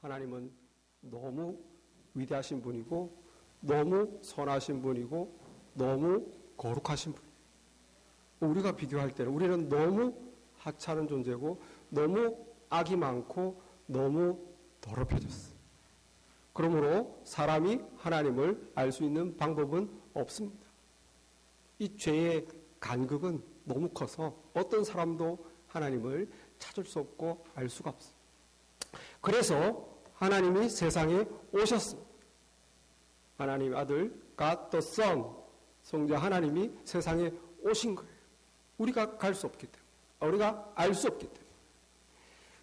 하나님은 너무 위대하신 분이고 너무 선하신 분이고 너무 거룩하신 분이에요. 우리가 비교할 때는 우리는 너무 하찮은 존재고 너무 악이 많고 너무 더럽혀졌어요. 그러므로 사람이 하나님을 알 수 있는 방법은 없습니다. 이 죄의 간극은 너무 커서 어떤 사람도 하나님을 찾을 수 없고 알 수가 없어요. 그래서 하나님이 세상에 오셨습니다. 하나님의 아들 God the Son, 성자 하나님이 세상에 오신 거예요. 우리가 갈 수 없기 때문에, 우리가 알 수 없기 때문에.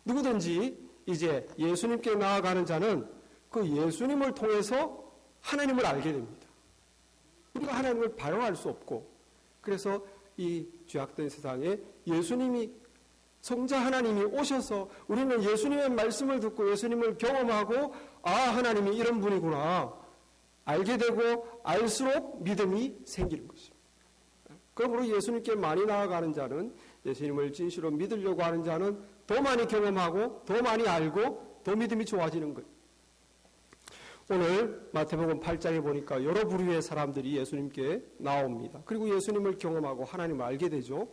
누구든지 이제 예수님께 나아가는 자는 그 예수님을 통해서 하나님을 알게 됩니다. 우리가 하나님을 바로 알 수 없고, 그래서 이 죄악된 세상에 예수님이, 성자 하나님이 오셔서 우리는 예수님의 말씀을 듣고 예수님을 경험하고, 아, 하나님이 이런 분이구나 알게 되고 알수록 믿음이 생기는 것입니다. 그러므로 예수님께 많이 나아가는 자는, 예수님을 진실로 믿으려고 하는 자는 더 많이 경험하고 더 많이 알고 더 믿음이 좋아지는 거예요. 오늘 마태복음 8장에 보니까 여러 부류의 사람들이 예수님께 나옵니다. 그리고 예수님을 경험하고 하나님을 알게 되죠.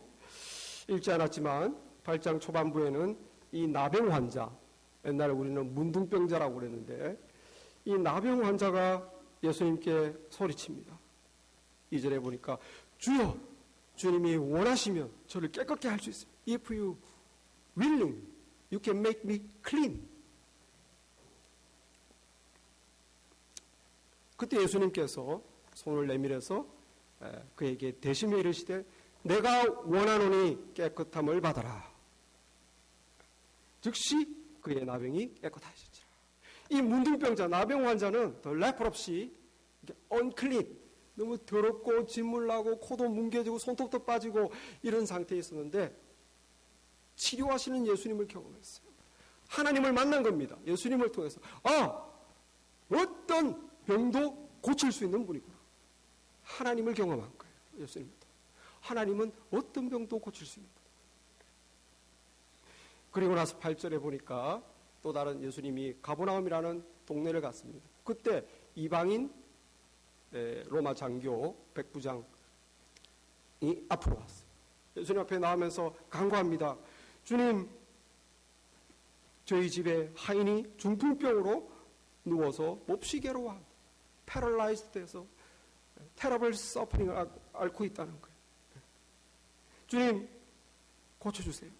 읽지 않았지만 8장 초반부에는 이 나병 환자, 옛날에 우리는 문둥병자라고 그랬는데 이 나병 환자가 예수님께 소리칩니다. 2절에 보니까 주여, 주님이 원하시면 저를 깨끗게 할 수 있습니다. If you willing, you can make me clean. 그때 예수님께서 손을 내밀어서 그에게 대심에 이르시되 내가 원하노니 깨끗함을 받아라. 즉시 그의 나병이 깨끗하시지라. 이 문둥병자, 나병 환자는 the leprosy, unclean, 너무 더럽고 진물나고 코도 뭉개지고 손톱도 빠지고 이런 상태에 있었는데 치료하시는 예수님을 경험했어요. 하나님을 만난 겁니다. 예수님을 통해서. 아, 어떤 병도 고칠 수 있는 분이구나. 하나님을 경험한 거예요. 예수님부터. 하나님은 어떤 병도 고칠 수 있는 분. 그리고 나서 8절에 보니까 또 다른 예수님이 가버나움이라는 동네를 갔습니다. 그때 이방인 로마 장교 백부장이 앞으로 왔어요. 예수님 앞에 나오면서 간구합니다. 주님, 저희 집에 하인이 중풍병으로 누워서 몹시 괴로워합니다. 패럴라이즈 돼서 테러블 서퍼링을 앓고 있다는 거예요. 주님, 고쳐주세요.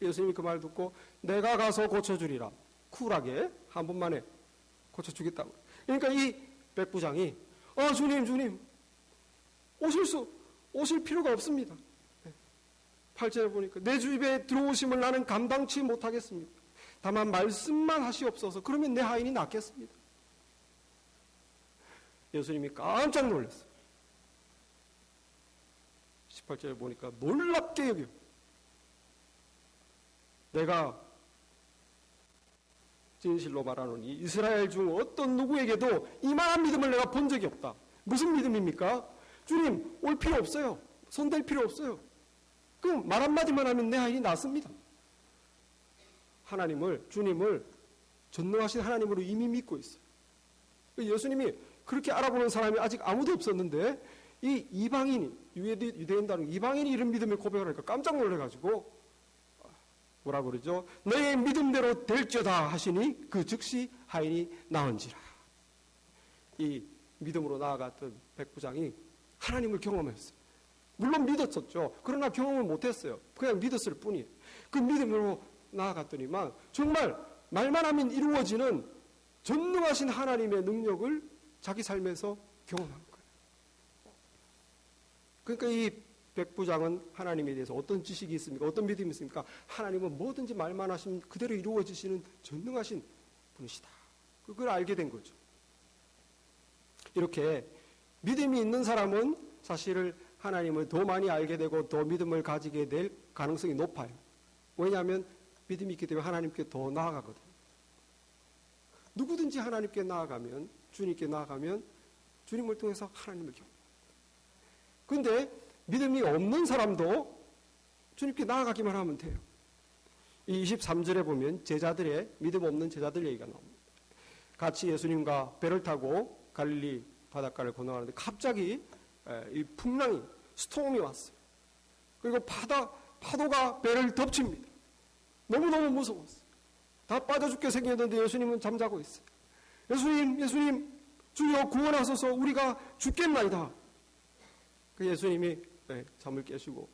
예수님이 그 말 듣고 내가 가서 고쳐주리라. 쿨하게 한 번만에 고쳐주겠다고. 그러니까 이 백부장이 주님 오실 필요가 없습니다. 8절에 보니까 내 집에 들어오심을 나는 감당치 못하겠습니다. 다만 말씀만 하시옵소서. 그러면 내 하인이 낫겠습니다. 예수님이 깜짝 놀랐어요. 18절에 보니까 놀랍게 여겨. 내가 진실로 말하노니 이스라엘 중 어떤 누구에게도 이만한 믿음을 내가 본 적이 없다. 무슨 믿음입니까? 주님, 올 필요 없어요. 손댈 필요 없어요. 그럼 말 한마디만 하면 내 하인이 낫습니다. 하나님을, 주님을 전능하신 하나님으로 이미 믿고 있어요. 예수님이 그렇게 알아보는 사람이 아직 아무도 없었는데 이 이방인이, 유대인다는 이방인이 이런 믿음을 고백을 하니까 깜짝 놀라가지고 뭐라 그러죠? 너의 믿음대로 될지어다 하시니 그 즉시 하인이 나은지라. 이 믿음으로 나아갔던 백부장이 하나님을 경험했어요. 물론 믿었었죠. 그러나 경험을 못했어요. 그냥 믿었을 뿐이에요. 그 믿음으로 나아갔더니만 정말 말만 하면 이루어지는 전능하신 하나님의 능력을 자기 삶에서 경험한 거예요. 그러니까 이 백부장은 하나님에 대해서 어떤 지식이 있습니까? 어떤 믿음이 있습니까? 하나님은 뭐든지 말만 하시면 그대로 이루어지시는 전능하신 분이시다. 그걸 알게 된 거죠. 이렇게 믿음이 있는 사람은 사실을 하나님을 더 많이 알게 되고 더 믿음을 가지게 될 가능성이 높아요. 왜냐하면 믿음이 있기 때문에 하나님께 더 나아가거든요. 누구든지 하나님께 나아가면, 주님께 나아가면 주님을 통해서 하나님을 경험합니다. 그런데 믿음이 없는 사람도 주님께 나아가기만 하면 돼요. 이 23절에 보면 제자들의, 믿음 없는 제자들 얘기가 나옵니다. 같이 예수님과 배를 타고 갈릴리 바닷가를 건너가는데 갑자기 이 풍랑이 스톰이 왔어요. 그리고 파도가 배를 덮칩니다. 너무너무 무서웠어요. 다 빠져 죽게 생겼는데 예수님은 잠자고 있어요. 예수님, 주여 구원하소서, 우리가 죽겠나이다. 그 예수님이 잠을 깨시고,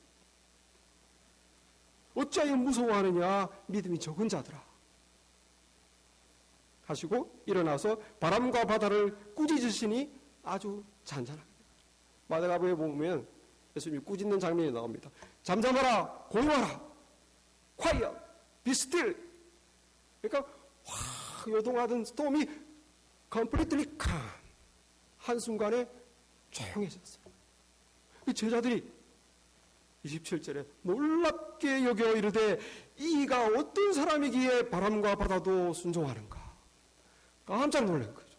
어찌하여 무서워하느냐, 믿음이 적은 자들아 하시고 일어나서 바람과 바다를 꾸짖으시니 아주 잔잔하게. 마가복음에 보면 예수님이 꾸짖는 장면이 나옵니다. 잠잠하라, 고요하라, quiet, be still. 그러니까 확 요동하던 스톰이 completely calm, 한순간에 조용해졌어요. 그 제자들이 27절에 놀랍게 여겨 이르되 이가 어떤 사람이기에 바람과 바다도 순종하는가. 깜짝 놀란 거죠.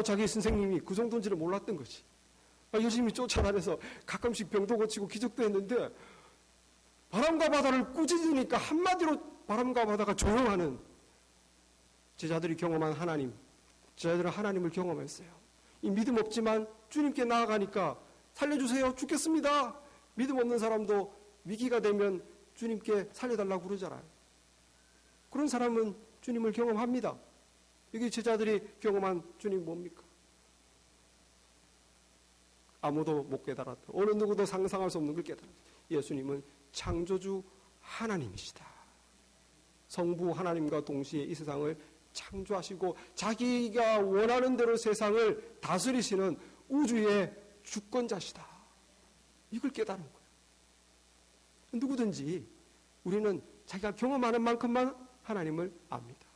자기 선생님이 그 정도인지를 몰랐던 거지. 열심히 쫓아다녀서 가끔씩 병도 고치고 기적도 했는데 바람과 바다를 꾸짖으니까 한마디로 바람과 바다가 조용하는, 제자들이 경험한 하나님, 제자들은 하나님을 경험했어요. 이 믿음 없지만 주님께 나아가니까 살려주세요, 죽겠습니다. 믿음 없는 사람도 위기가 되면 주님께 살려달라고 그러잖아요. 그런 사람은 주님을 경험합니다. 여기 제자들이 경험한 주님 뭡니까? 아무도 못 깨달았다. 어느 누구도 상상할 수 없는 걸 깨달았다. 예수님은 창조주 하나님이시다. 성부 하나님과 동시에 이 세상을 창조하시고 자기가 원하는 대로 세상을 다스리시는 우주의 주권자시다. 이걸 깨달은 거예요. 누구든지 우리는 자기가 경험하는 만큼만 하나님을 압니다.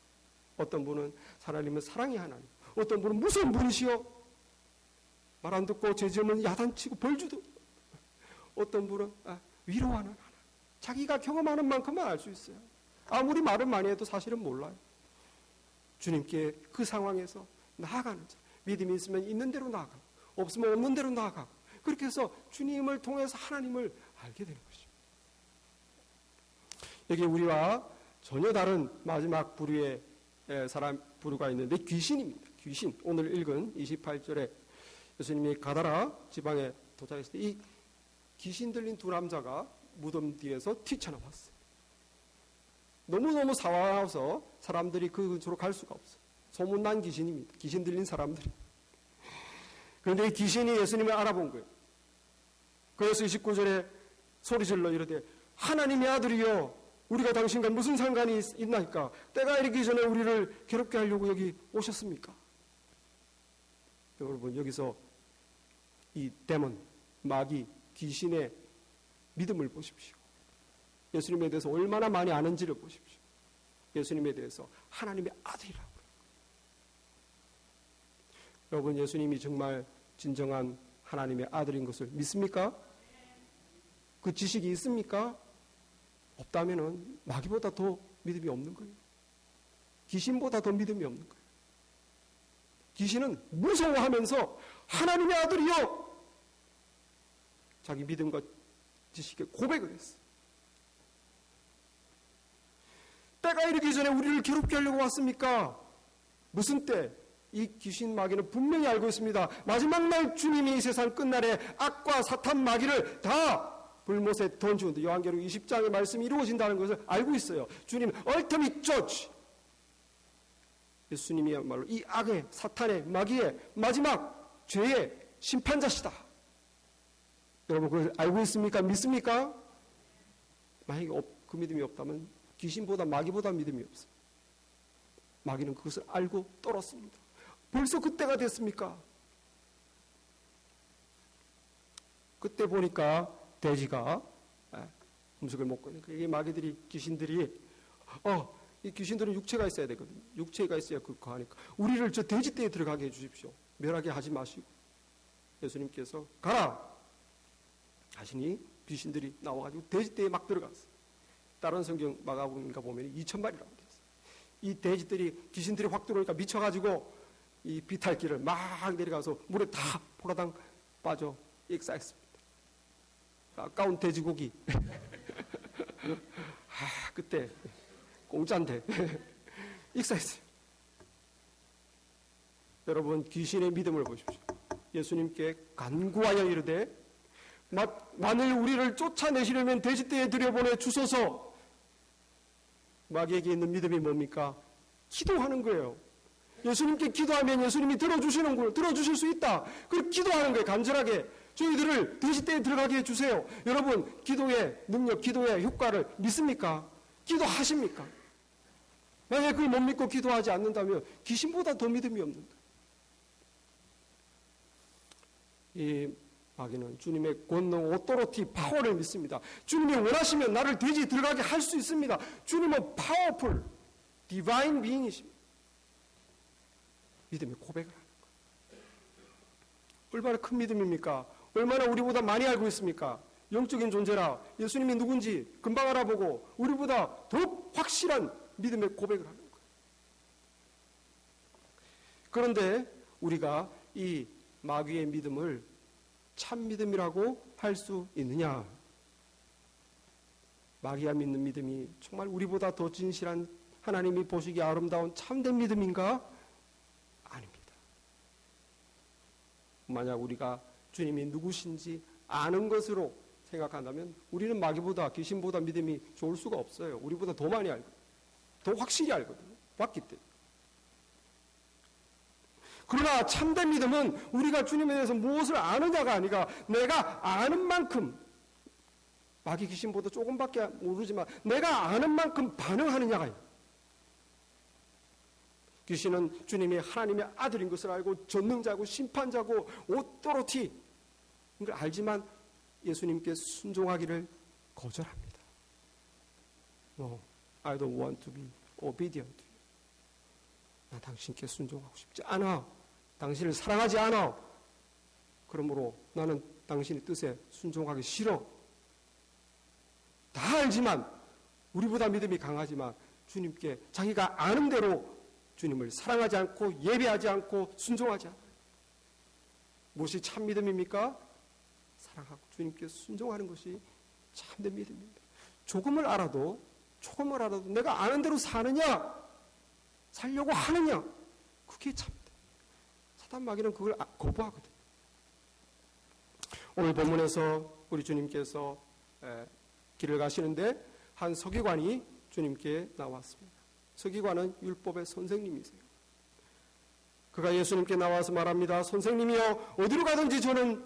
어떤 분은 하나님은 사랑의 하나님, 어떤 분은 무서운 분이시여, 말 안 듣고 죄 지으면 야단치고 벌주도, 어떤 분은 위로하는 하나님. 자기가 경험하는 만큼만 알 수 있어요. 아무리 말을 많이 해도 사실은 몰라요. 주님께 그 상황에서 나아가는 자, 믿음이 있으면 있는 대로 나아가고 없으면 없는 대로 나아가고, 그렇게 해서 주님을 통해서 하나님을 알게 되는 것입니다. 여기 우리와 전혀 다른 마지막 부류의 부류가 있는데 귀신입니다. 귀신. 오늘 읽은 28절에 예수님이 가다라 지방에 도착했을 때 이 귀신 들린 두 남자가 무덤 뒤에서 튀쳐나왔어요. 너무너무 사와서 사람들이 그 근처로 갈 수가 없어요. 소문난 귀신입니다. 귀신 들린 사람들이. 그런데 이 귀신이 예수님을 알아본 거예요. 그래서 29절에 소리질러 이르되 하나님의 아들이여, 우리가 당신과 무슨 상관이 있나이까? 때가 이르기 전에 우리를 괴롭게 하려고 여기 오셨습니까? 여러분, 여기서 이 데몬, 마귀, 귀신의 믿음을 보십시오. 예수님에 대해서 얼마나 많이 아는지를 보십시오. 예수님에 대해서 하나님의 아들이라고. 여러분, 예수님이 정말 진정한 하나님의 아들인 것을 믿습니까? 그 지식이 있습니까? 없다면은 마귀보다 더 믿음이 없는 거예요. 귀신보다 더 믿음이 없는 거예요. 귀신은 무서워하면서 하나님의 아들이요, 자기 믿음과 지식에 고백을 했어요. 때가 이르기 전에 우리를 괴롭게 하려고 왔습니까? 무슨 때? 이 귀신 마귀는 분명히 알고 있습니다. 마지막 날 주님이 이 세상 끝날에 악과 사탄 마귀를 다 불못에 던지는데 요한계시록 20장의 말씀이 이루어진다는 것을 알고 있어요. 주님 ultimate judge, 예수님이야말로 이 악의, 사탄의, 마귀의 마지막 죄의 심판자시다. 여러분 그걸 알고 있습니까? 믿습니까? 만약에 그 믿음이 없다면 귀신보다 마귀보다 믿음이 없어요. 마귀는 그것을 알고 떨었습니다. 벌써 그때가 됐습니까? 그때 보니까 돼지가 음식을 먹고 있는 거예요. 이게 마귀들이, 귀신들이 이 귀신들은 육체가 있어야 되거든요. 육체가 있어야 그거 하니까 우리를 저 돼지떼에 들어가게 해주십시오. 멸하게 하지 마시고. 예수님께서 가라 하시니 귀신들이 나와가지고 돼지떼에 막 들어갔어요. 다른 성경 마가복음인가 보면 2,000마리라고 되어 있어요. 이 돼지들이, 귀신들이 확 들어오니까 미쳐가지고 이 비탈길을 막 내려가서 물에 다 포라당 빠져 익사했습니다. 아까운 돼지고기. 그때 공짜인데 익사했어요. 여러분, 귀신의 믿음을 보십시오. 예수님께 간구하여 이르되 만일 우리를 쫓아내시려면 돼지떼에 들여보내 주소서. 마귀에게 있는 믿음이 뭡니까? 기도하는 거예요. 예수님께 기도하면 예수님이 들어주시는 거예요. 들어주실 수 있다. 그리고 기도하는 거예요. 간절하게 저희들을 돼지떼에 들어가게 해주세요. 여러분, 기도의 능력, 기도의 효과를 믿습니까? 기도하십니까? 만약에 그걸 못 믿고 기도하지 않는다면 귀신보다 더 믿음이 없는 거예요. 이 마귀는 주님의 권능, 오토리티, 파워를 믿습니다. 주님이 원하시면 나를 돼지 들어가게 할 수 있습니다. 주님은 파워풀, 디바인 비잉이십니다. 믿음의 고백을 하는 거예요. 얼마나 큰 믿음입니까? 얼마나 우리보다 많이 알고 있습니까? 영적인 존재라 예수님이 누군지 금방 알아보고 우리보다 더욱 확실한 믿음의 고백을 하는 거예요. 그런데 우리가 이 마귀의 믿음을 참 믿음이라고 할 수 있느냐? 마귀가 믿는 믿음이 정말 우리보다 더 진실한, 하나님이 보시기에 아름다운 참된 믿음인가? 아닙니다. 만약 우리가 주님이 누구신지 아는 것으로 생각한다면 우리는 마귀보다, 귀신보다 믿음이 좋을 수가 없어요. 우리보다 더 많이 알고, 더 확실히 알거든요. 봤기 때문에. 그러나 참된 믿음은 우리가 주님에 대해서 무엇을 아느냐가 아니라 내가 아는 만큼, 마귀 귀신보다 조금밖에 모르지만 내가 아는 만큼 반응하느냐가. 귀신은 주님이 하나님의 아들인 것을 알고 전능자고 심판자고 오토리티 이걸 알지만 예수님께 순종하기를 거절합니다. No, I don't want to be obedient. 나 당신께 순종하고 싶지 않아. 당신을 사랑하지 않아. 그러므로 나는 당신의 뜻에 순종하기 싫어. 다 알지만, 우리보다 믿음이 강하지만 주님께 자기가 아는 대로 주님을 사랑하지 않고 예배하지 않고 순종하지 않아요. 무엇이 참 믿음입니까? 사랑하고 주님께 순종하는 것이 참된 믿음입니다. 조금을 알아도 내가 아는 대로 사느냐, 살려고 하느냐, 그게 참된. 사단 마귀는 그걸 거부하거든요. 오늘 본문에서 우리 주님께서 길을 가시는데 한 서기관이 주님께 나왔습니다. 서기관은 율법의 선생님이세요. 그가 예수님께 나와서 말합니다. 선생님이여, 어디로 가든지 저는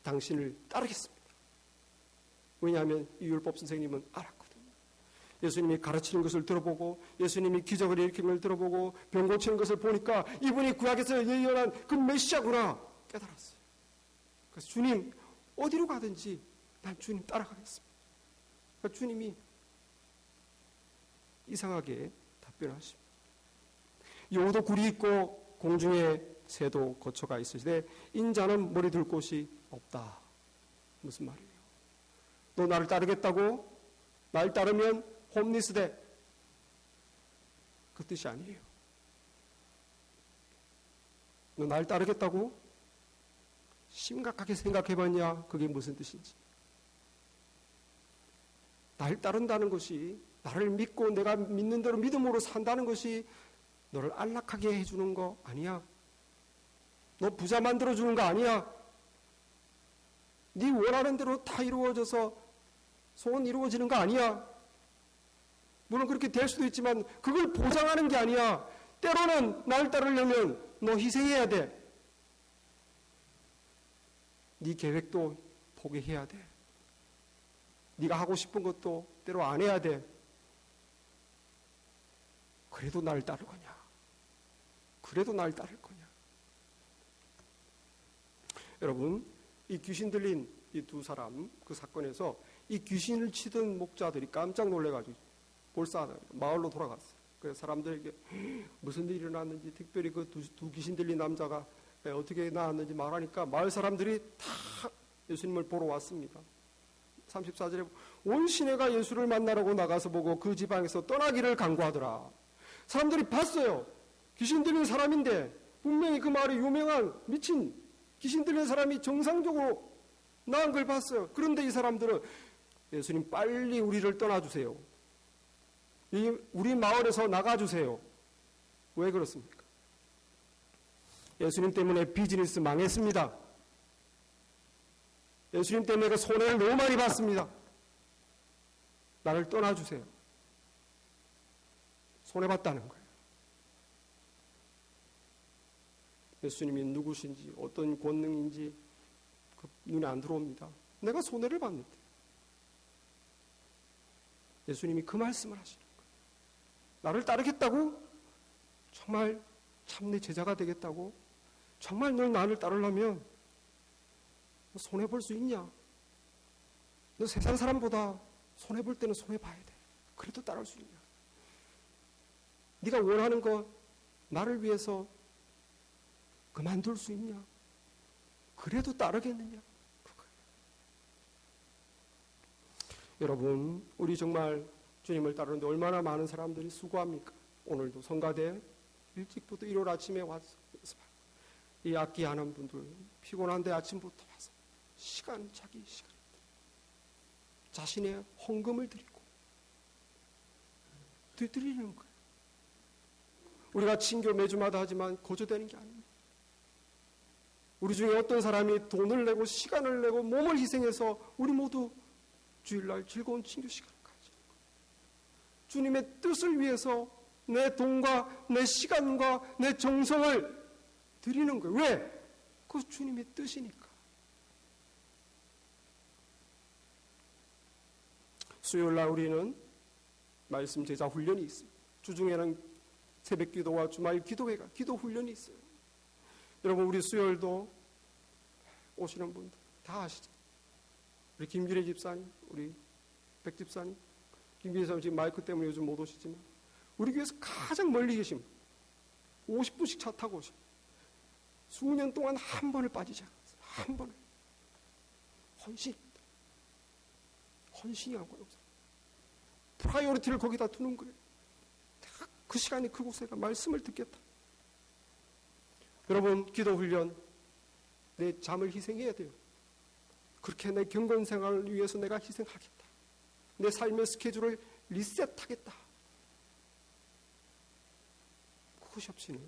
당신을 따르겠습니다. 왜냐하면 이 율법 선생님은 알았거든요. 예수님이 가르치는 것을 들어보고 예수님이 기적을 일으키는 걸 들어보고 병 고치는 것을 보니까 이분이 구약에서 예언한 그 메시아구나 깨달았어요. 그래서 주님, 어디로 가든지 난 주님 따라가겠습니다. 그러니까 주님이 이상하게 답변하십니다. 여우도 굴이 있고 공중에 새도 거처가 있으시되 인자는 머리 둘 곳이 없다. 무슨 말이에요? 너 나를 따르겠다고? 날 따르면 홈리스돼. 그 뜻이 아니에요. 너 날 따르겠다고? 심각하게 생각해봤냐? 그게 무슨 뜻인지. 날 따른다는 것이, 나를 믿고 내가 믿는 대로 믿음으로 산다는 것이 너를 안락하게 해주는 거 아니야. 너 부자 만들어주는 거 아니야. 네 원하는 대로 다 이루어져서 소원 이루어지는 거 아니야. 물론 그렇게 될 수도 있지만 그걸 보장하는 게 아니야. 때로는 날 따르려면 너 희생해야 돼. 네 계획도 포기해야 돼. 네가 하고 싶은 것도 때로 안 해야 돼. 그래도 날 따를 거냐? 그래도 날 따를 거냐? 여러분, 이 귀신 들린 이 두 사람 그 사건에서 이 귀신을 치던 목자들이 깜짝 놀래가지고 볼싸하다 마을로 돌아갔어요. 그래서 사람들에게 무슨 일이 일어났는지, 특별히 그 두 귀신 들린 남자가 어떻게 나왔는지 말하니까 마을 사람들이 다 예수님을 보러 왔습니다. 34절에 온 시내가 예수를 만나려고 나가서 보고 그 지방에서 떠나기를 간구하더라. 사람들이 봤어요. 귀신 들린 사람인데 분명히 그 마을에 유명한 미친 귀신 들린 사람이 정상적으로 나은 걸 봤어요. 그런데 이 사람들은 예수님 빨리 우리를 떠나주세요. 우리 마을에서 나가주세요. 왜 그렇습니까? 예수님 때문에 비즈니스 망했습니다. 예수님 때문에 그 손해를 너무 많이 봤습니다. 나를 떠나주세요. 손해봤다는 거예요. 예수님이 누구신지 어떤 권능인지 그 눈에 안 들어옵니다. 내가 손해를 봤는데 예수님이 그 말씀을 하시는 거예요. 나를 따르겠다고? 정말 참 내 제자가 되겠다고? 정말 너 나를 따르려면 너 손해볼 수 있냐? 너 세상 사람보다 손해볼 때는 손해봐야 돼. 그래도 따를 수 있냐? 네가 원하는 거 나를 위해서 그만둘 수 있냐? 그래도 따르겠느냐? 그거예요. 여러분, 우리 정말 주님을 따르는데 얼마나 많은 사람들이 수고합니까? 오늘도 성가대 일찍부터 일요일 아침에 와서 이 악기 하는 분들 피곤한데 아침부터 와서 자기 시간 자신의 헌금을 드리고 드리는 거예요. 우리가 친교 매주마다 하지만 거저되는 게 아닙니다. 우리 중에 어떤 사람이 돈을 내고 시간을 내고 몸을 희생해서 우리 모두 주일날 즐거운 친교 시간을 가지는 거예요. 주님의 뜻을 위해서 내 돈과 내 시간과 내 정성을 드리는 거예요. 왜? 그것이 주님의 뜻이니까. 수요일날 우리는 말씀 제자 훈련이 있습니다. 주중에는 새벽 기도와 주말 기도회가 기도 훈련이 있어요. 여러분, 우리 수요일도 오시는 분들 다 아시죠? 우리 김규래 집사님, 우리 백 집사님, 김규래 집사님 지금 마이크 때문에 요즘 못 오시지만 우리 교회에서 가장 멀리 계신 50분씩 차 타고 오시고 수년 동안 한 번을 빠지지 않았어요. 한 번을. 헌신입니다. 헌신이 안 거예요. 프라이어리티를 거기다 두는 거예요. 그 시간에 그곳에 말씀을 듣겠다. 여러분, 기도 훈련 내 잠을 희생해야 돼요. 그렇게 내 경건 생활을 위해서 내가 희생하겠다. 내 삶의 스케줄을 리셋하겠다. 그것이 없이는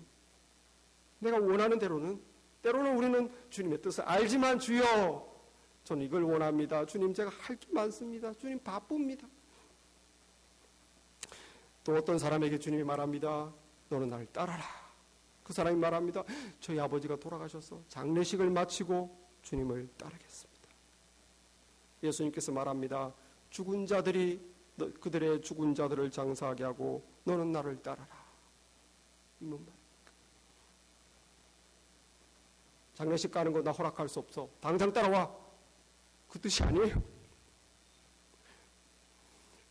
내가 원하는 대로는 때로는 우리는 주님의 뜻을 알지만 주여 저는 이걸 원합니다. 주님 제가 할 게 많습니다. 주님 바쁩니다. 또 어떤 사람에게 주님이 말합니다. 너는 나를 따라라. 그 사람이 말합니다. 저희 아버지가 돌아가셔서 장례식을 마치고 주님을 따르겠습니다. 예수님께서 말합니다. 죽은 자들이 그들의 죽은 자들을 장사하게 하고 너는 나를 따라라. 이 뭔 말입니까? 장례식 가는 거 나 허락할 수 없어. 당장 따라와. 그 뜻이 아니에요.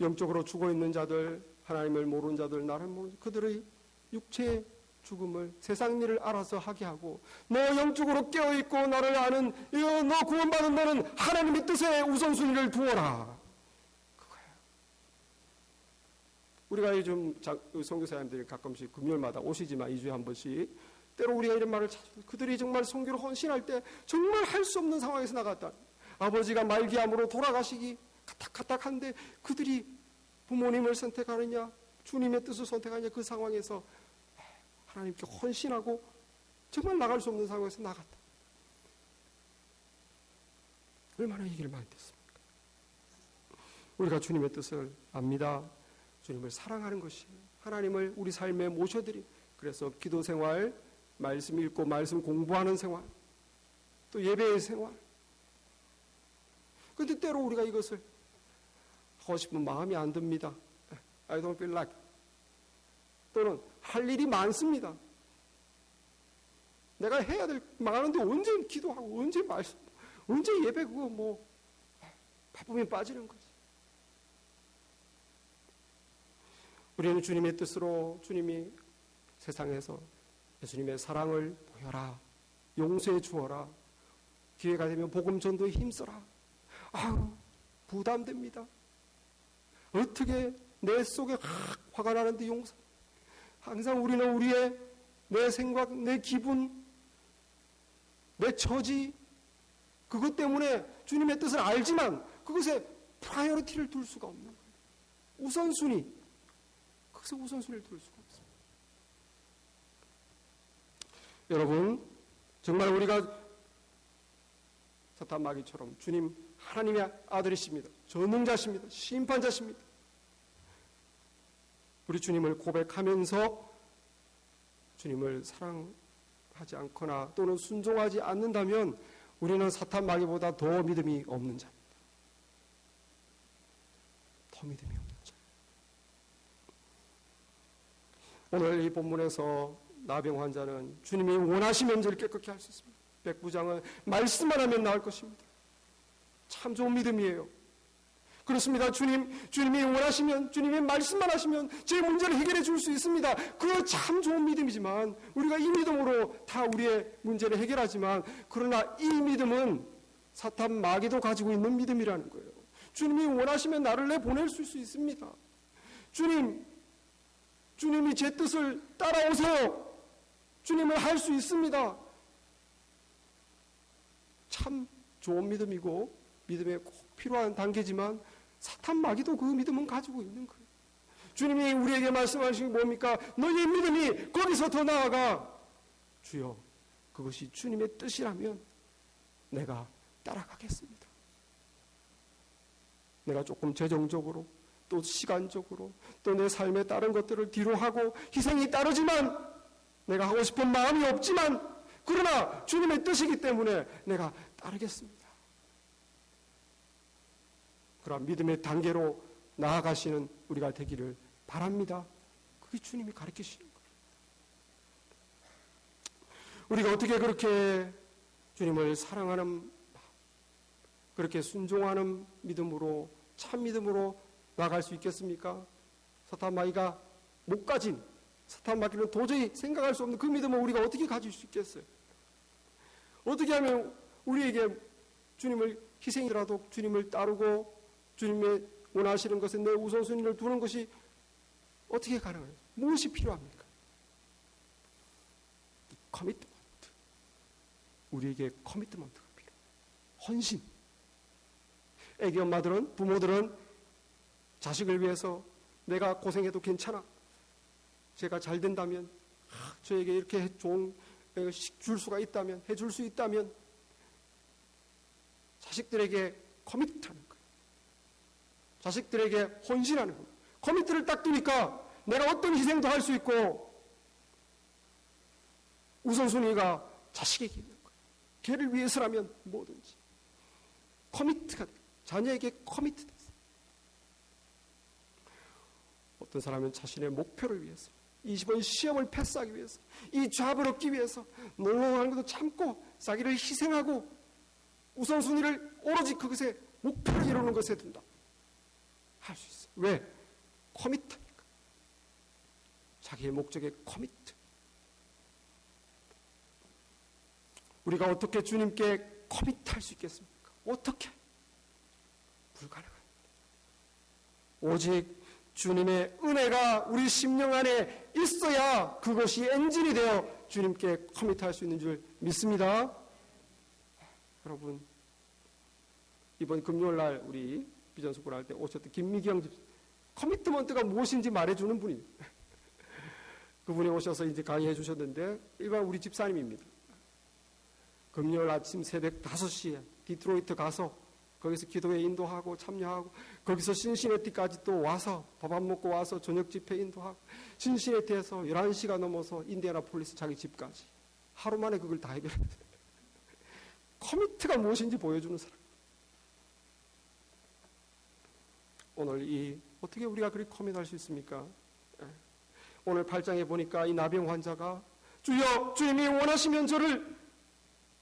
영적으로 죽어있는 자들, 하나님을 모르는 자들, 나를 모르는 그들의 육체의 죽음을 세상 일을 알아서 하게 하고 너 영적으로 깨어있고 나를 아는 너 구원받은 너는 하나님의 뜻에 우선순위를 두어라. 그거예요. 우리가 요즘 선교사님들이 가끔씩 금요일마다 오시지만 2주에 한 번씩 때로 우리가 이런 말을 찾아요. 그들이 정말 선교를 헌신할 때 정말 할 수 없는 상황에서 나갔다. 아버지가 말기암으로 돌아가시기 카탁카탁한데 그들이 부모님을 선택하느냐 주님의 뜻을 선택하느냐 그 상황에서 하나님께 헌신하고 정말 나갈 수 없는 상황에서 나갔다. 얼마나 얘기를 많이 듣습니까? 우리가 주님의 뜻을 압니다. 주님을 사랑하는 것이 하나님을 우리 삶에 모셔드리. 그래서 기도 생활, 말씀 읽고 말씀 공부하는 생활, 또 예배의 생활. 그런데 때로 우리가 이것을 하고 싶은 마음이 안 듭니다. I don't feel like. 또는 할 일이 많습니다. 내가 해야 될 많은데 언제 기도하고 언제 말씀, 언제 예배 그거 뭐 바쁘면 빠지는 거지. 우리는 주님의 뜻으로 주님이 세상에서 예수님의 사랑을 보여라. 용서해 주어라. 기회가 되면 복음 전도에 힘써라. 아우 부담됩니다. 어떻게 내 속에 화가 나는데 용서. 항상 우리는 우리의 내 생각, 내 기분, 내 처지 그것 때문에 주님의 뜻을 알지만 그것에 프라이어리티를 둘 수가 없는 거예요. 우선순위. 그것에 우선순위를 둘 수가 없습니다. 여러분 정말 우리가 사탄 마귀처럼 주님 하나님의 아들이십니다. 전능자십니다. 심판자십니다. 우리 주님을 고백하면서 주님을 사랑하지 않거나 또는 순종하지 않는다면 우리는 사탄 마귀보다 더 믿음이 없는 자입니다. 더 믿음이 없는 자. 오늘 이 본문에서 나병 환자는 주님이 원하시면 저를 깨끗게 할 수 있습니다. 백부장은 말씀만 하면 나을 것입니다. 참 좋은 믿음이에요. 그렇습니다. 주님이 원하시면, 주님이 말씀만 하시면 제 문제를 해결해 줄 수 있습니다. 그거 참 좋은 믿음이지만 우리가 이 믿음으로 다 우리의 문제를 해결하지만, 그러나 이 믿음은 사탄 마귀도 가지고 있는 믿음이라는 거예요. 주님이 원하시면 나를 내보낼 수 있습니다. 주님이 제 뜻을 따라오세요. 주님을 할 수 있습니다. 참 좋은 믿음이고 믿음에 꼭 필요한 단계지만 사탄 마귀도 그 믿음은 가지고 있는 거예요. 주님이 우리에게 말씀하신 게 뭡니까? 너희의 믿음이 거기서 더 나아가. 주여, 그것이 주님의 뜻이라면 내가 따라가겠습니다. 내가 조금 재정적으로 또 시간적으로 또 내 삶의 다른 것들을 뒤로 하고 희생이 따르지만, 내가 하고 싶은 마음이 없지만, 그러나 주님의 뜻이기 때문에 내가 따르겠습니다. 그런 믿음의 단계로 나아가시는 우리가 되기를 바랍니다. 그게 주님이 가르치시는 거예요. 우리가 어떻게 그렇게 주님을 사랑하는, 그렇게 순종하는 믿음으로, 참 믿음으로 나아갈 수 있겠습니까? 사탄 마귀가 못 가진, 사탄 마귀는 도저히 생각할 수 없는 그 믿음을 우리가 어떻게 가질 수 있겠어요? 어떻게 하면 우리에게 주님을 희생이라도 주님을 따르고 주님의 원하시는 것에 내 우선순위를 두는 것이 어떻게 가능해요? 무엇이 필요합니까? 커미트먼트. 우리에게 커미트먼트가 필요해요. 헌신. 애기 엄마들은, 부모들은 자식을 위해서 내가 고생해도 괜찮아. 제가 잘 된다면, 저에게 이렇게 좋은 줄 수가 있다면, 해줄 수 있다면 자식들에게 커미트하는 거예요. 자식들에게 헌신하는 거예요. 커미트를 딱 두니까 내가 어떤 희생도 할 수 있고 우선순위가 자식에게 있는 거예요. 걔를 위해서라면 뭐든지. 커미트가 돼요. 자녀에게 커미트 됐어요. 어떤 사람은 자신의 목표를 위해서, 이번 시험을 패스하기 위해서, 이 잡을 얻기 위해서 nolo하는 것도 참고 자기를 희생하고 우선순위를 오로지 그것에 목표를 이루는 것에 둔다. 할 수 있어요. 왜? 커미트니까. 자기의 목적에 커미트. 우리가 어떻게 주님께 커미트할 수 있겠습니까? 어떻게? 불가능합니다. 오직 주님의 은혜가 우리 심령 안에 있어야 그것이 엔진이 되어 주님께 커미트할 수 있는 줄 믿습니다. 여러분, 이번 금요일날 우리 비전숙고를 할 때 오셨던 김미경 집사, 커미트먼트가 무엇인지 말해주는 분이 그분이 오셔서 이제 강의해 주셨는데, 일반 우리 집사님입니다. 금요일 아침 새벽 5시에 디트로이트 가서 거기서 기도회 인도하고 참여하고, 거기서 신시내티까지 또 와서 밥 안 먹고 와서 저녁 집회 인도하고, 신시내티에서 11시가 넘어서 인디애나폴리스 자기 집까지 하루 만에 그걸 다 해결했어요. 커미트가 무엇인지 보여주는 사람. 오늘 어떻게 우리가 그렇게 커밋할 수 있습니까? 오늘 8장에 보니까 이 나병 환자가 주여, 주님이 원하시면 저를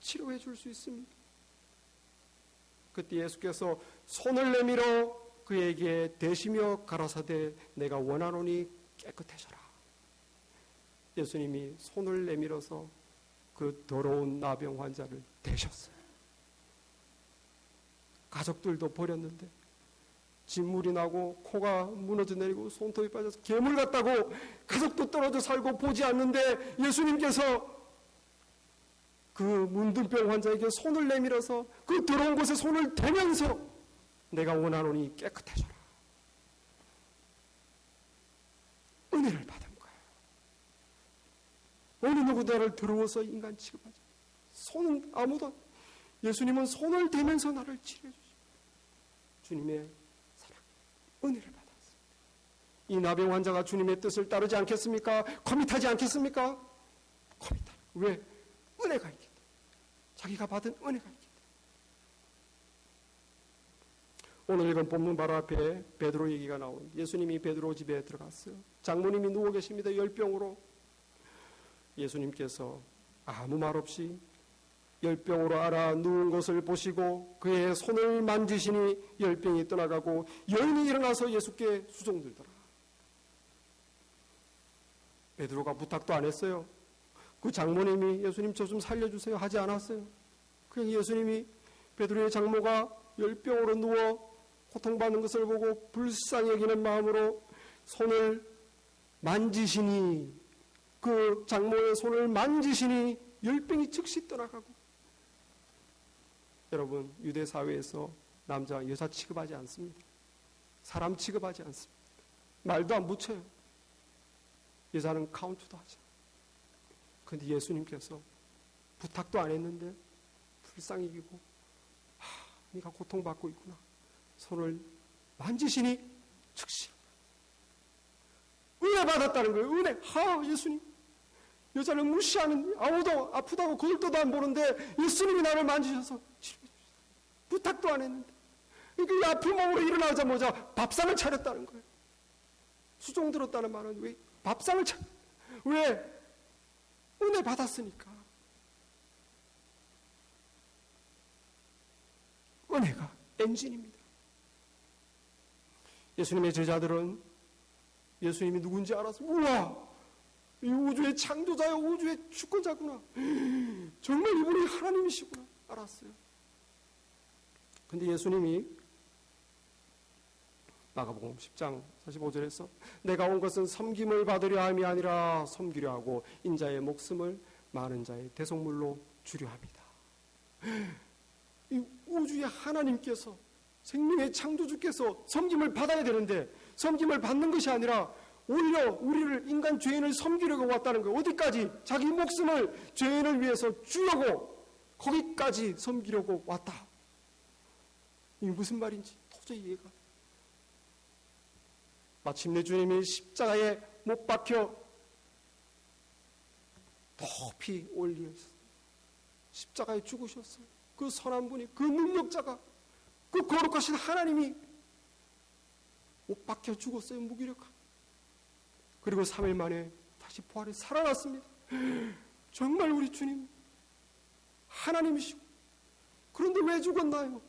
치료해 줄 수 있습니다. 그때 예수께서 손을 내밀어 그에게 대시며 가라사대 내가 원하노니 깨끗해져라. 예수님이 손을 내밀어서 그 더러운 나병 환자를 대셨어요. 가족들도 버렸는데 진물이 나고 코가 무너져 내리고 손톱이 빠져서 괴물 같다고 가족도 떨어져 살고 보지 않는데 예수님께서 그 문둥병 환자에게 손을 내밀어서 그 더러운 곳에 손을 대면서 내가 원하노니 깨끗해져라. 은혜를 받은 거예요. 어느 누구 나를 더러워서 인간 취급하지. 손은 아무도, 예수님은 손을 대면서 나를 치료해 주십니다. 주님의 사랑, 은혜를 받았습니다. 이 나병 환자가 주님의 뜻을 따르지 않겠습니까? 커밋하지 않겠습니까? 커밋하라. 왜? 은혜가 있기 때문에. 자기가 받은 은혜가 있기 때문에. 오늘 읽은 본문 바로 앞에 베드로 얘기가 나오는데, 예수님이 베드로 집에 들어갔어요. 장모님이 누워 계십니다. 열병으로. 예수님께서 아무 말 없이 열병으로 앓아 누운 것을 보시고 그의 손을 만지시니 열병이 떠나가고 여인이 일어나서 예수께 수종들더라. 베드로가 부탁도 안 했어요. 그 장모님이 예수님 저 좀 살려주세요 하지 않았어요. 그냥 예수님이 베드로의 장모가 열병으로 누워 고통받는 것을 보고 불쌍히 여기는 마음으로 손을 만지시니, 그 장모의 손을 만지시니 열병이 즉시 떠나가고. 여러분, 유대 사회에서 남자 여자 취급하지 않습니다. 사람 취급하지 않습니다. 말도 안 붙여요. 여자는 카운트도 하죠. 그런데 예수님께서 부탁도 안 했는데 불쌍히 여기고, 네가 고통받고 있구나. 손을 만지시니 즉시 은혜 받았다는 거예요. 은혜. 예수님, 여자를 무시하는, 아무도 아프다고 거들떠도 안 보는데 예수님이 나를 만지셔서 치료해 주셨어요. 부탁도 안 했는데. 그러니까 이 아픈 몸으로 일어나자마자 밥상을 차렸다는 거예요. 수종 들었다는 말은 왜? 밥상을 왜? 은혜 받았으니까. 은혜가 엔진입니다. 예수님의 제자들은 예수님이 누군지 알아서, 우와, 이 우주의 창조자요, 우주의 주권자구나. 정말 이분이 하나님이시구나 알았어요. 근데 예수님이 마가복음 10장 45절에서 내가 온 것은 섬김을 받으려 함이 아니라 섬기려 하고 인자의 목숨을 많은 자의 대속물로 주려 합니다. 이 우주의 하나님께서, 생명의 창조주께서 섬김을 받아야 되는데 섬김을 받는 것이 아니라 오히려 우리를, 인간 죄인을 섬기려고 왔다는 거예요. 어디까지? 자기 목숨을 죄인을 위해서 주려고, 거기까지 섬기려고 왔다. 이게 무슨 말인지 도저히 이해가. 마침내 주님이 십자가에 못 박혀 높이 올리셨어요. 십자가에 죽으셨어요. 그 선한 분이, 그 능력자가, 그 거룩하신 하나님이 못 박혀 죽었어요. 무기력한. 그리고 3일 만에 다시 부활해 살아났습니다. 정말 우리 주님 하나님이시고, 그런데 왜 죽었나요?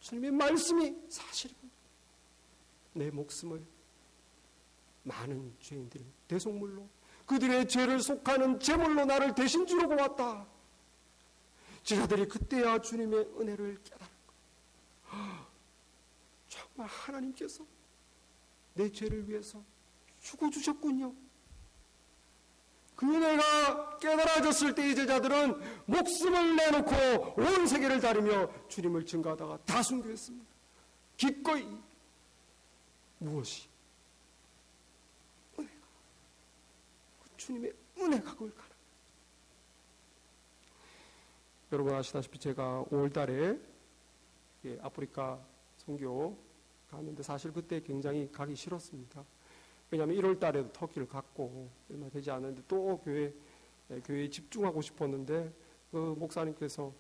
주님의 말씀이 사실이군요. 내 목숨을 많은 죄인들의 대속물로, 그들의 죄를 속하는 제물로 나를 대신 주려고 왔다. 제자들이 그때야 주님의 은혜를 깨달은 거예요. 정말 하나님께서 내 죄를 위해서 죽어주셨군요. 그 은혜가 깨달아졌을 때 이 제자들은 목숨을 내놓고 온 세계를 다니며 주님을 증거하다가 다 순교했습니다. 기꺼이. 무엇이? 은혜가. 그 주님의 은혜가 그걸 가능. 여러분 아시다시피 제가 5월달에 아프리카 선교 갔는데 사실 그때 굉장히 가기 싫었습니다. 왜냐하면 1월달에도 터키를 갔고 얼마 되지 않았는데 또 교회에 집중하고 싶었는데 그 목사님께서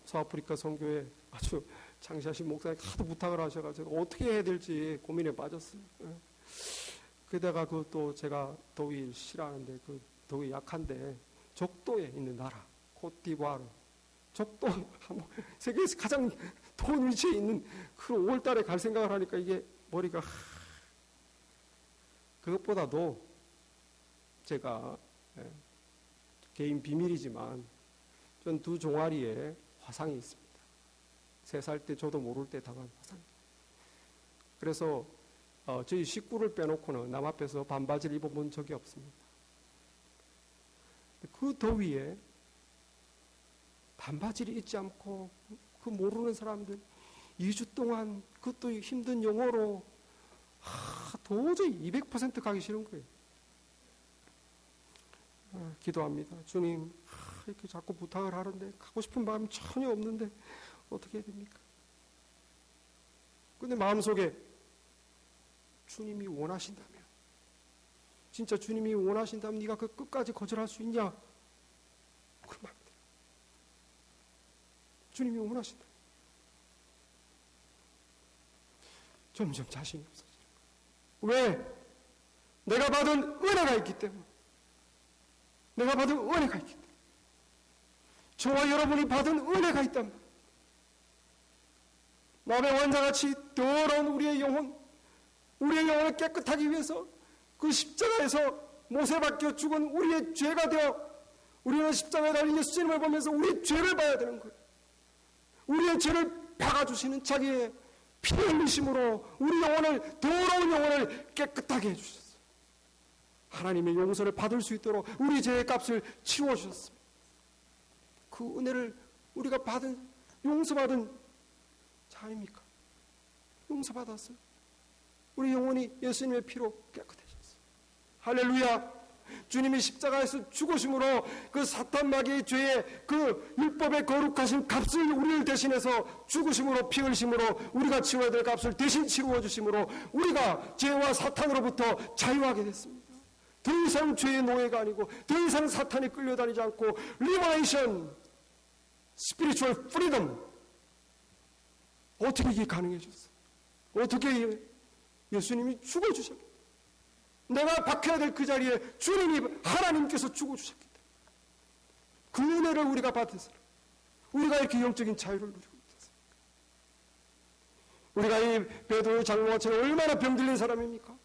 서아프리카 선교에 아주 창시하신 목사님 하도 부탁을 하셔가지고 어떻게 해야 될지 고민에 빠졌어요. 그러다가 또 제가 더위 싫어하는데 그 더위 약한데 적도에 있는 나라 코트디부아르, 적도 세계에서 가장 더운 위치에 있는 그 5월달에 갈 생각을 하니까 이게 머리가 그것보다도 제가 개인 비밀이지만 전 두 종아리에 화상이 있습니다. 3살 때 저도 모를 때 당한 화상. 그래서 저희 식구를 빼놓고는 남 앞에서 반바지를 입어본 적이 없습니다. 그 더위에 반바지를 입지 않고 그 모르는 사람들 2주 동안 그것도 힘든 영어로 도저히 200% 가기 싫은 거예요. 기도합니다. 주님, 이렇게 자꾸 부탁을 하는데 가고 싶은 마음이 전혀 없는데 어떻게 해야 됩니까? 근데 마음속에 주님이 원하신다면, 진짜 주님이 원하신다면 네가 그 끝까지 거절할 수 있냐? 그러면 안 돼. 주님이 원하신다. 점점 자신이 없어져요. 왜? 내가 받은 은혜가 있기 때문에. 내가 받은 은혜가 있기 때문에. 저와 여러분이 받은 은혜가 있단 말이에요. 남의 원자같이 더러운 우리의 영혼을 깨끗하기 위해서 그 십자가에서 못에 박혀 죽은 우리의 죄가 되어 우리는 십자가에 달린 예수님을 보면서 우리의 죄를 봐야 되는 거예요. 우리의 죄를 박아주시는 자기의 피 흘리심으로 우리 영혼을, 더러운 영혼을 깨끗하게 해주셨어요. 하나님의 용서를 받을 수 있도록 우리 죄의 값을 치워주셨습니다. 그 은혜를 우리가 용서받은 자입니까? 용서받았어요. 우리 영혼이 예수님의 피로 깨끗해졌어요. 할렐루야. 주님이 십자가에서 죽으심으로 그 사탄 마귀의 죄의 그 율법의 거룩하신 값을 우리를 대신해서 죽으심으로, 피 흘리심으로 우리가 치러야 될 값을 대신 치루어 주심으로 우리가 죄와 사탄으로부터 자유하게 됐습니다. 더 이상 죄의 노예가 아니고 더 이상 사탄이 끌려다니지 않고 리버레이션, 스피리추얼 프리덤. 어떻게 이게 가능해졌어요? 어떻게 예수님이 죽어주셨겠다. 내가 박혀야 될 그 자리에 주님이, 하나님께서 죽어주셨기 때문에 그 은혜를 우리가 받아서 우리가 이렇게 영적인 자유를 누리고 있습니다. 우리가 이 베드로 장로같이 얼마나 병들린 사람입니까?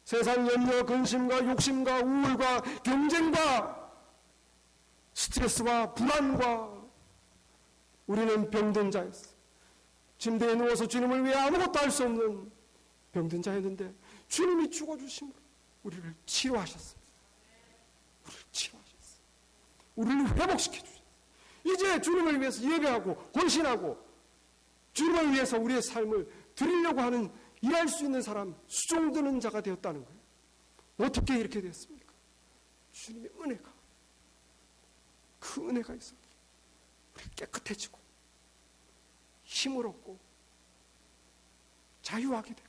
세상 염려, 근심과 욕심과 우울과 경쟁과 스트레스와 불안과 우리는 병든 자였어요. 침대에 누워서 주님을 위해 아무것도 할 수 없는 병든 자였는데 주님이 죽어주심으로 우리를 치료하셨습니다. 우리를 치료하셨어요. 우리를 회복시켜주셨어요. 이제 주님을 위해서 예배하고 헌신하고 주님을 위해서 우리의 삶을 드리려고 하는, 일할 수 있는 사람, 수종드는 자가 되었다는 거예요. 어떻게 이렇게 됐습니까? 주님의 은혜가, 그 은혜가 있었기에 우리 깨끗해지고 힘을 얻고 자유하게 되고.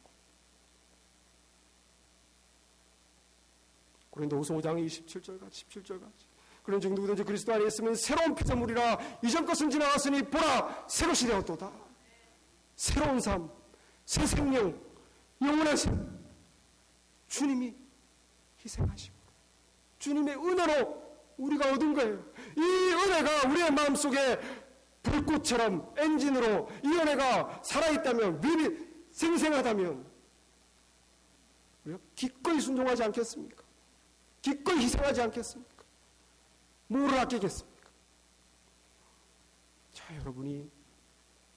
고린도후서 5장 27절같이 17절같이 그런 즉 누구든지 그리스도 안에 있으면 새로운 피조물이라 이전 것은 지나갔으니 보라 새 것이 되었도다. 새로운 삶, 새 생명, 영원한 삶, 주님이 희생하시고 주님의 은혜로 우리가 얻은 거예요. 이 은혜가 우리의 마음속에 불꽃처럼 엔진으로, 이 은혜가 살아있다면, 생생하다면 우리가 기꺼이 순종하지 않겠습니까? 기꺼이 희생하지 않겠습니까? 뭐를 아끼겠습니까? 자, 여러분이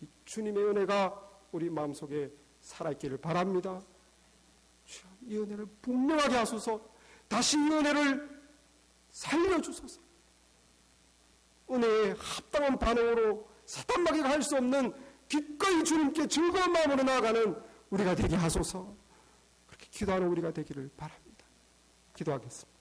이 주님의 은혜가 우리 마음속에 살아있기를 바랍니다. 이 은혜를 분명하게 하소서. 다시 이 은혜를 살려주소서. 은혜에 합당한 반응으로 사탄 마귀가 할 수 없는 기꺼이 주님께 즐거운 마음으로 나아가는 우리가 되게 하소서. 그렇게 기도하는 우리가 되기를 바랍니다. 기도하겠습니다.